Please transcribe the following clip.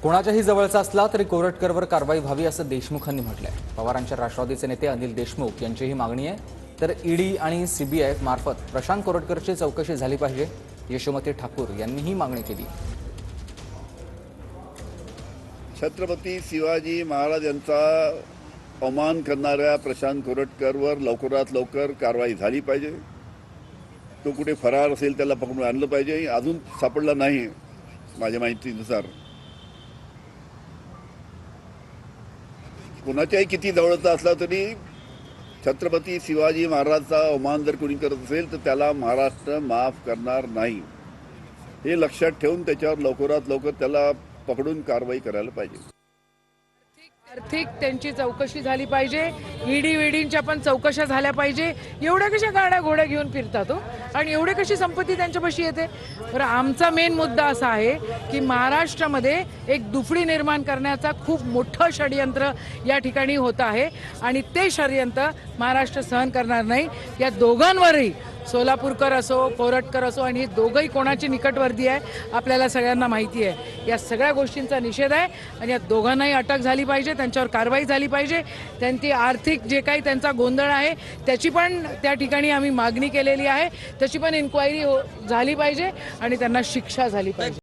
कोणाच्याही जवळचा असला तरी कोरटकरवर कारवाई व्हावी असं देशमुखांनी म्हटलंय। पवारांच्या राष्ट्रवादीचे नेते अनिल देशमुख यांचीही मागणी आहे। तर ईडी आणि सीबीआय मार्फत प्रशांत कोरटकरची चौकशी झाली पाहिजे। यशोमती ठाकूर यांनी ही मागणी केली। छत्रपती शिवाजी महाराज यांचा अवमान करणाऱ्या प्रशांत कोरटकरवर लवकरात लवकर कारवाई झाली पाहिजे। तो कुठे फरार असेल त्याला पकडून आणलं पाहिजे। अजून सापडला नाही माझ्या माहितीनुसार। कोणाच्याही किती जवळचा असला तरी छत्रपती शिवाजी महाराजांचा अवमान जर कोणी करत असेल तर त्याला महाराष्ट्र माफ करणार नाही। हे लक्षात ठेवून त्याच्यावर लवकरात लवकर त्याला पकडून कारवाई करायला पाहिजे। आर्थिक त्यांची चौकशी झाली पाहिजे। ईडीच्या पण चौकशा झाल्या पाहिजे। एवढ्या कशा गाड्या घोड्या घेऊन फिरतात हो आणि एवढे कशी संपत्ती त्यांच्यापाशी येते। तर आमचा मेन मुद्दा असा आहे की महाराष्ट्रामध्ये एक दुफडी निर्माण करण्याचा खूप मोठं षडयंत्र या ठिकाणी होत आहे आणि ते षडयंत्र महाराष्ट्र सहन करणार नाही। या दोघांवरही सोलापूरकर असो कोरटकर असो आणि हे दोघंही कोणाची निकटवर्ती आहे आपल्याला सगळ्यांना माहिती आहे। या सगळ्या गोष्टींचा निषेध आहे आणि या दोघांनाही अटक झाली पाहिजे। त्यांच्यावर कारवाई झाली पाहिजे। त्यांची आर्थिक जे काही त्यांचा गोंधळ आहे त्याची पण त्या ठिकाणी आम्ही मागणी केलेली आहे। त्याची पण इन्क्वायरी झाली पाहिजे आणि त्यांना शिक्षा झाली पाहिजे।